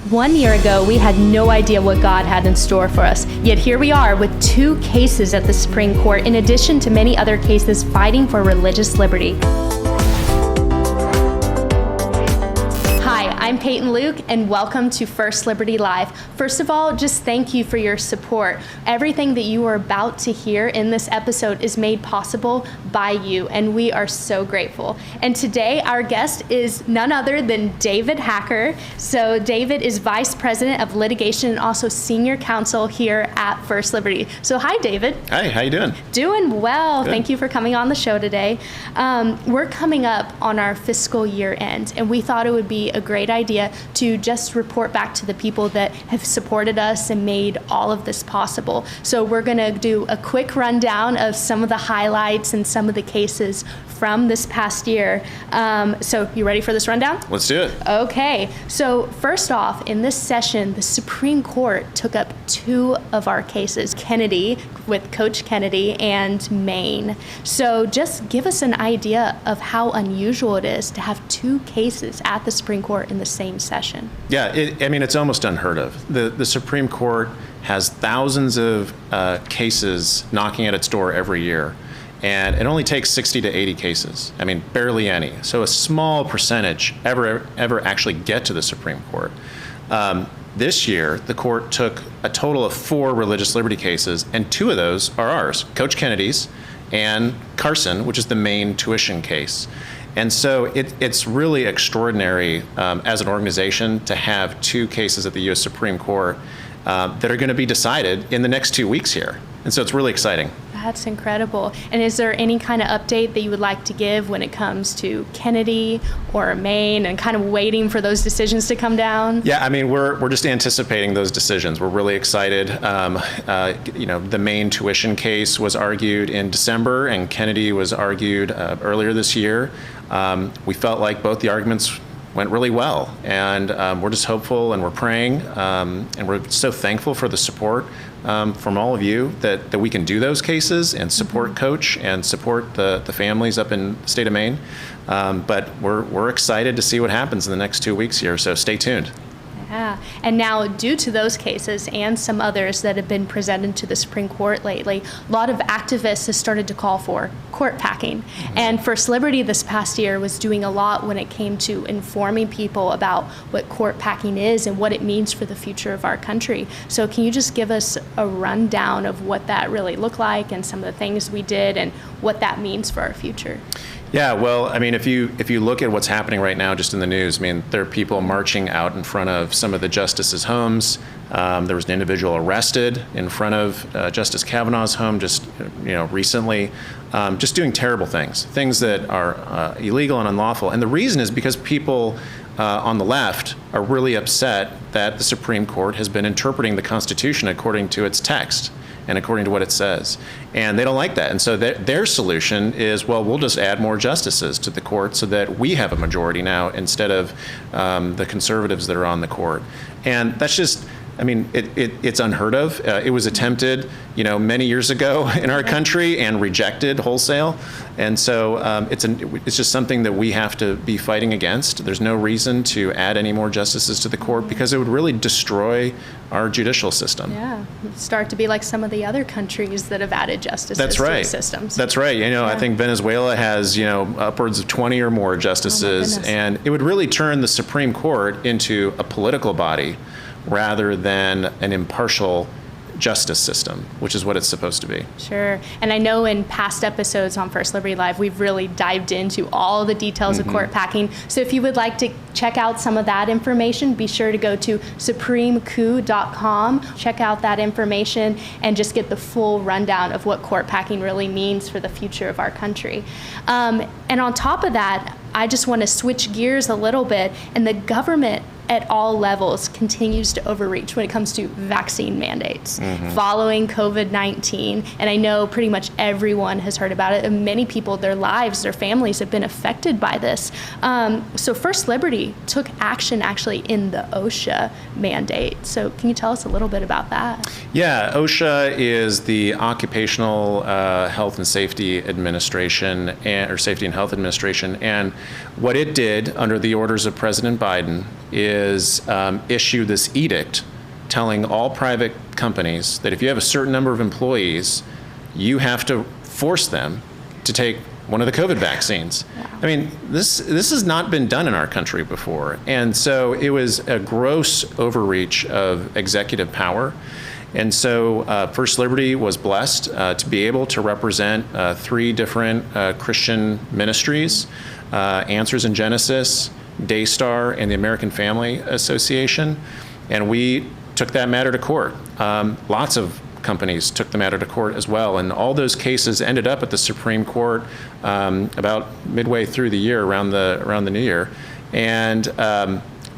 1 year ago, we had no idea what God had in store for us. Yet here we are with 2 cases at the Supreme Court, in addition to many other cases fighting for religious liberty. I'm Peyton Luke, and welcome to First Liberty Live. First of all, just thank you for your support. Everything that you are about to hear in this episode is made possible by you, and we are so grateful. And today, our guest is none other than David Hacker. So David is Vice President of Litigation and also Senior Counsel here at First Liberty. So hi, David. Hi, how you doing? Doing well. Good. Thank you for coming on the show today. We're coming up on our fiscal year end, and we thought it would be a great idea to just report back to the people that have supported us and made all of this possible. So we're going to do a quick rundown of some of the highlights and some of the cases from this past year. So you ready for this rundown? Let's do it. Okay. So first off, in this session, the Supreme Court took up 2 of our cases, Kennedy with Coach Kennedy and Maine. So just give us an idea of how unusual it is to have 2 cases at the Supreme Court in the same session. Yeah, it's almost unheard of. The Supreme Court has thousands of cases knocking at its door every year. And it only takes 60 to 80 cases. I mean, barely any. So a small percentage ever actually get to the Supreme Court. This year, the court took a total of 4 religious liberty cases, and 2 of those are ours, Coach Kennedy's and Carson, which is the Maine tuition case. And so it's really extraordinary as an organization to have 2 cases at the U.S. Supreme Court that are going to be decided in the next 2 weeks here. And so it's really exciting. That's incredible. And is there any kind of update that you would like to give when it comes to Kennedy or Maine and kind of waiting for those decisions to come down? Yeah, I mean, we're just anticipating those decisions. We're really excited. The Maine tuition case was argued in December, and Kennedy was argued earlier this year. We felt like both the arguments went really well, and we're just hopeful, and we're praying, and we're so thankful for the support from all of you that we can do those cases and support Coach and support the families up in the state of Maine. But we're excited to see what happens in the next 2 weeks here, so stay tuned. Yeah. And now, due to those cases and some others that have been presented to the Supreme Court lately, a lot of activists have started to call for court packing. Mm-hmm. And First Liberty this past year was doing a lot when it came to informing people about what court packing is and what it means for the future of our country. So can you just give us a rundown of what that really looked like and some of the things we did and what that means for our future? Yeah, well, I mean, if you look at what's happening right now just in the news, I mean, there are people marching out in front of some of the justices' homes. There was an individual arrested in front of Justice Kavanaugh's home just recently, just doing terrible things that are illegal and unlawful. And the reason is because people on the left are really upset that the Supreme Court has been interpreting the Constitution according to its text and according to what it says. And they don't like that. And so their solution is, well, we'll just add more justices to the court so that we have a majority now instead of the conservatives that are on the court. And that's just, I mean, it's unheard of. It was attempted, many years ago in our country and rejected wholesale. And so it's just something that we have to be fighting against. There's no reason to add any more justices to the court because it would really destroy our judicial system. Yeah, start to be like some of the other countries that have added justices to the systems. That's right. Yeah. I think Venezuela has, upwards of 20 or more justices, and it would really turn the Supreme Court into a political body rather than an impartial justice system, which is what it's supposed to be. Sure. And I know in past episodes on First Liberty Live, we've really dived into all the details of court packing. So if you would like to check out some of that information, be sure to go to supremecoup.com, check out that information, and just get the full rundown of what court packing really means for the future of our country. And on top of that, I just want to switch gears a little bit, and the government at all levels continues to overreach when it comes to vaccine mandates following COVID-19. And I know pretty much everyone has heard about it, and many people, their lives, their families have been affected by this. So First Liberty took action actually in the OSHA mandate. So can you tell us a little bit about that? Yeah, OSHA is the Occupational Health and Safety Administration, or Safety and Health Administration. And what it did under the orders of President Biden is issue this edict telling all private companies that if you have a certain number of employees, you have to force them to take one of the COVID vaccines. Wow. I mean, this has not been done in our country before. And so it was a gross overreach of executive power. And so First Liberty was blessed to be able to represent 3 different Christian ministries, Answers in Genesis, Daystar, and the American Family Association. And we took that matter to court. Lots of companies took the matter to court as well, and all those cases ended up at the Supreme Court about midway through the year, around the new year. And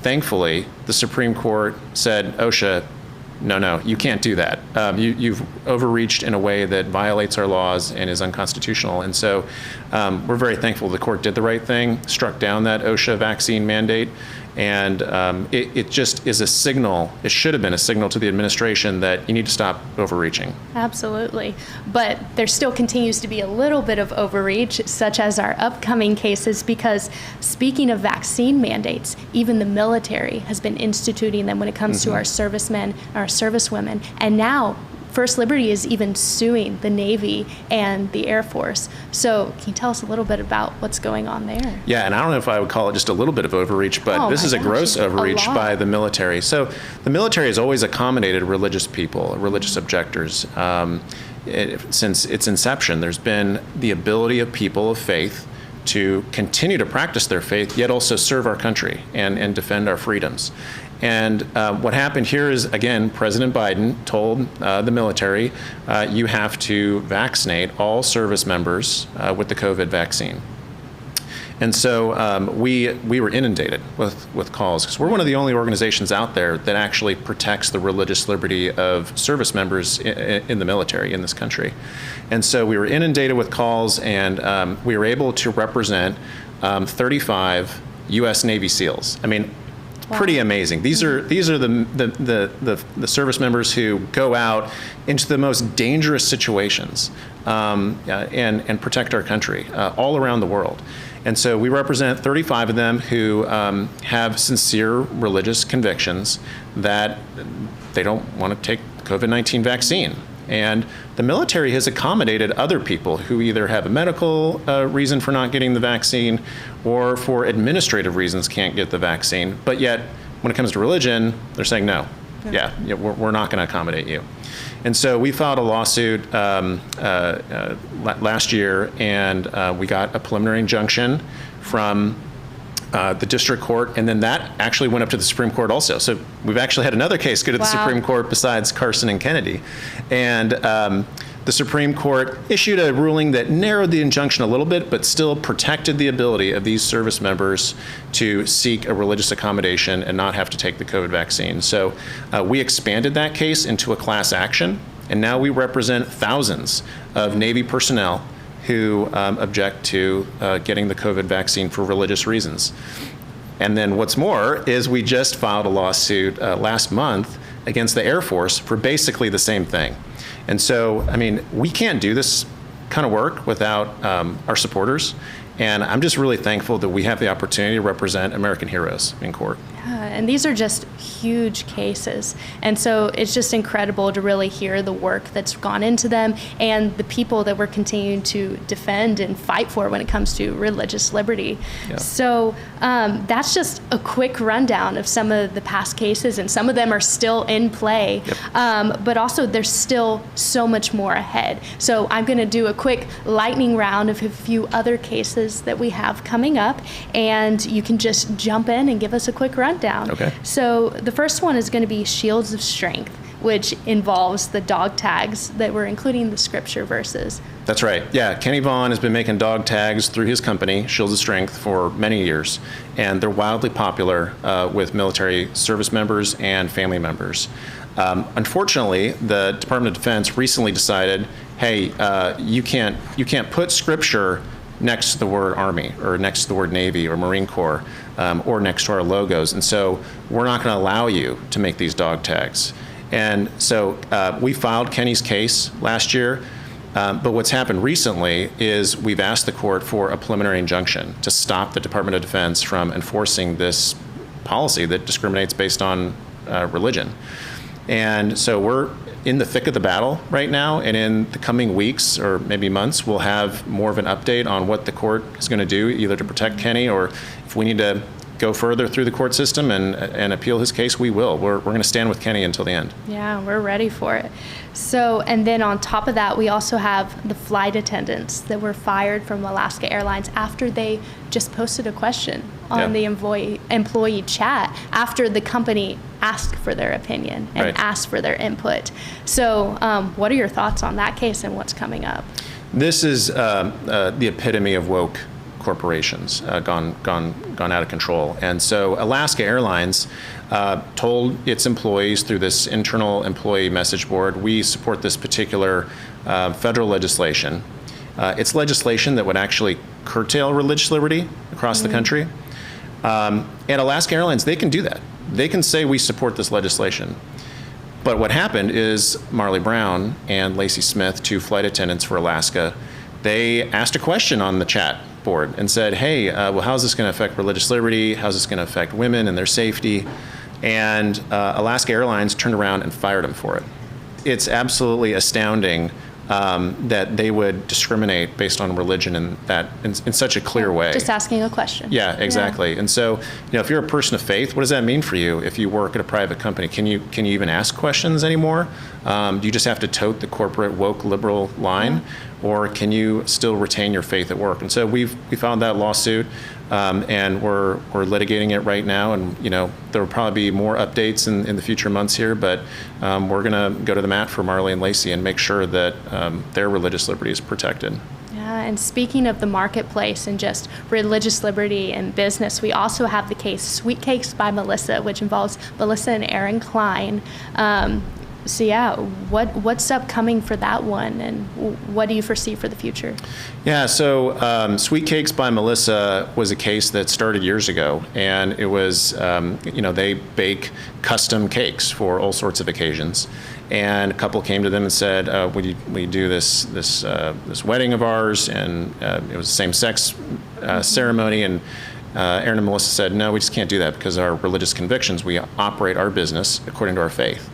thankfully, the Supreme Court said, OSHA, no, you can't do that. You've overreached in a way that violates our laws and is unconstitutional. And so we're very thankful the court did the right thing, struck down that OSHA vaccine mandate. And it just is a signal, it should have been a signal to the administration that you need to stop overreaching. Absolutely. But there still continues to be a little bit of overreach, such as our upcoming cases, because speaking of vaccine mandates, even the military has been instituting them when it comes to our servicemen, our servicewomen. And now First Liberty is even suing the Navy and the Air Force. So can you tell us a little bit about what's going on there? Yeah, and I don't know if I would call it just a little bit of overreach, but this is a gross overreach by the military. So the military has always accommodated religious people, religious objectors. Since its inception, there's been the ability of people of faith to continue to practice their faith, yet also serve our country and defend our freedoms. And what happened here is, again, President Biden told the military, you have to vaccinate all service members with the COVID vaccine. And so we were inundated with calls, because we're one of the only organizations out there that actually protects the religious liberty of service members in the military in this country. And so we were inundated with calls, and we were able to represent 35 U.S. Navy SEALs. I mean, wow. Pretty amazing. These are the service members who go out into the most dangerous situations and protect our country all around the world. And so we represent 35 of them who have sincere religious convictions that they don't want to take the COVID-19 vaccine. And the military has accommodated other people who either have a medical reason for not getting the vaccine or for administrative reasons can't get the vaccine. But yet, when it comes to religion, they're saying, no, we're not going to accommodate you. And so we filed a lawsuit last year, and we got a preliminary injunction from the district court, and then that actually went up to the Supreme Court also. So we've actually had another case go to the Supreme Court besides Carson and Kennedy. And the Supreme Court issued a ruling that narrowed the injunction a little bit, but still protected the ability of these service members to seek a religious accommodation and not have to take the COVID vaccine. So we expanded that case into a class action, and now we represent thousands of Navy personnel who object to getting the COVID vaccine for religious reasons. And then what's more is we just filed a lawsuit last month against the Air Force for basically the same thing. And so, I mean, we can't do this kind of work without our supporters. And I'm just really thankful that we have the opportunity to represent American heroes in court. Yeah, and these are just huge cases. And so it's just incredible to really hear the work that's gone into them and the people that we're continuing to defend and fight for when it comes to religious liberty. Yeah. So that's just a quick rundown of some of the past cases, and some of them are still in play. Yep. But also there's still so much more ahead. So I'm going to do a quick lightning round of a few other cases that we have coming up, and you can just jump in and give us a quick rundown. Okay. So the first one is going to be Shields of Strength, which involves the dog tags that we're including the scripture verses. That's right. Yeah, Kenny Vaughan has been making dog tags through his company, Shields of Strength, for many years, and they're wildly popular with military service members and family members. Unfortunately, the Department of Defense recently decided, hey, you can't put scripture next to the word Army or next to the word Navy or Marine Corps or next to our logos. And so we're not going to allow you to make these dog tags. And so we filed Kenny's case last year. But what's happened recently is we've asked the court for a preliminary injunction to stop the Department of Defense from enforcing this policy that discriminates based on religion. And so we're in the thick of the battle right now, and in the coming weeks or maybe months, we'll have more of an update on what the court is going to do, either to protect Kenny, or if we need to go further through the court system and appeal his case, we will. We're going to stand with Kenny until the end. Yeah, we're ready for it. So, and then on top of that, we also have the flight attendants that were fired from Alaska Airlines after they just posted a question on the employee chat after the company asked for their opinion and asked for their input. So what are your thoughts on that case and what's coming up? This is the epitome of woke corporations gone out of control. And so Alaska Airlines told its employees through this internal employee message board, we support this particular federal legislation. It's legislation that would actually curtail religious liberty across the country. And Alaska Airlines, they can do that. They can say we support this legislation. But what happened is Marley Brown and Lacey Smith, 2 flight attendants for Alaska, they asked a question on the chat board and said, hey, well, how's this going to affect religious liberty? How's this going to affect women and their safety? And Alaska Airlines turned around and fired them for it. It's absolutely astounding that they would discriminate based on religion in such a clear way. Just asking a question. Yeah, exactly. Yeah. And so, if you're a person of faith, what does that mean for you if you work at a private company? Can you even ask questions anymore? Do you just have to tote the corporate woke liberal line? Or can you still retain your faith at work? And so we filed that lawsuit, and we're litigating it right now. And there will probably be more updates in the future months here, but we're going to go to the mat for Marley and Lacey and make sure that their religious liberty is protected. Yeah, and speaking of the marketplace and just religious liberty and business, we also have the case Sweet Cakes by Melissa, which involves Melissa and Aaron Klein. So yeah, what's upcoming for that one, and what do you foresee for the future? Yeah, so Sweet Cakes by Melissa was a case that started years ago, and it was, they bake custom cakes for all sorts of occasions. And a couple came to them and said, "Would you do this wedding of ours?" And it was a same-sex ceremony, and Aaron and Melissa said, "No, we just can't do that because of our religious convictions. We operate our business according to our faith."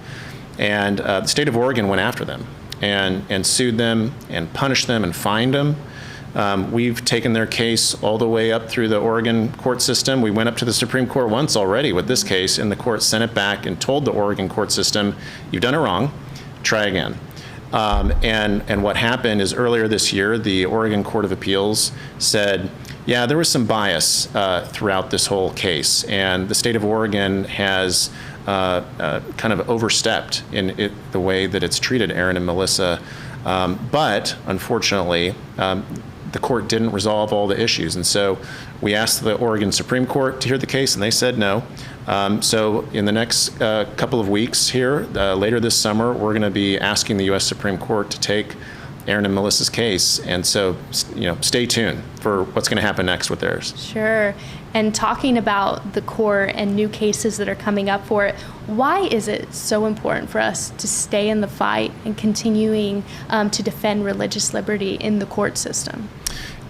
And the state of Oregon went after them and sued them and punished them and fined them. We've taken their case all the way up through the Oregon court system. We went up to the Supreme Court once already with this case, and the court sent it back and told the Oregon court system, you've done it wrong, try again. And what happened is earlier this year, the Oregon Court of Appeals said, yeah, there was some bias throughout this whole case, and the state of Oregon has kind of overstepped in the way that it's treated Aaron and Melissa. But unfortunately, the court didn't resolve all the issues. And so we asked the Oregon Supreme Court to hear the case, and they said no. So in the next couple of weeks here, later this summer, we're going to be asking the U.S. Supreme Court to take Aaron and Melissa's case. And so, stay tuned for what's going to happen next with theirs. Sure. And talking about the court and new cases that are coming up for it, why is it so important for us to stay in the fight and continuing to defend religious liberty in the court system?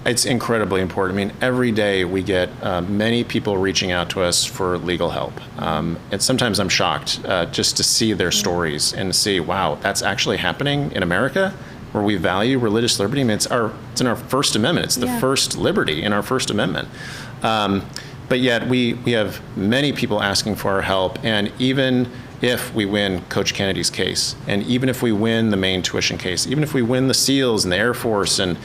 It's incredibly important. I mean, every day we get many people reaching out to us for legal help. And sometimes I'm shocked just to see their stories and to see, wow, that's actually happening in America, where we value religious liberty. I mean, it's in our First Amendment. It's the first liberty in our First Amendment. But yet we have many people asking for our help. And even if we win Coach Kennedy's case, and even if we win the Maine tuition case, even if we win the SEALs and the Air Force and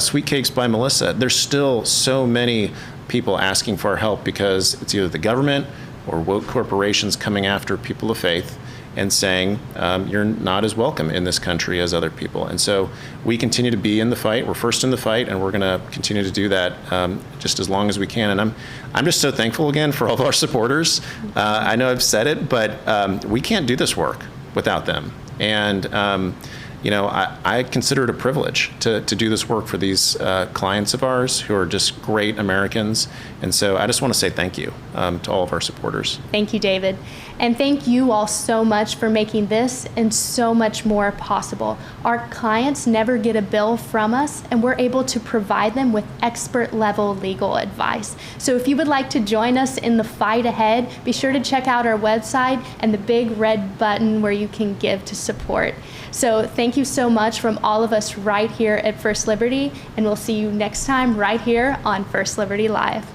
Sweet Cakes by Melissa, there's still so many people asking for our help because it's either the government or woke corporations coming after people of faith and saying you're not as welcome in this country as other people. And so we continue to be in the fight. We're first in the fight, and we're going to continue to do that just as long as we can. And I'm just so thankful again for all of our supporters. I know I've said it, but we can't do this work without them. And I consider it a privilege to do this work for these clients of ours who are just great Americans. And so I just want to say thank you to all of our supporters. Thank you, David. And thank you all so much for making this and so much more possible. Our clients never get a bill from us, and we're able to provide them with expert level legal advice. So if you would like to join us in the fight ahead, be sure to check out our website and the big red button where you can give to support. So thank you so much from all of us right here at First Liberty, and we'll see you next time right here on First Liberty Live.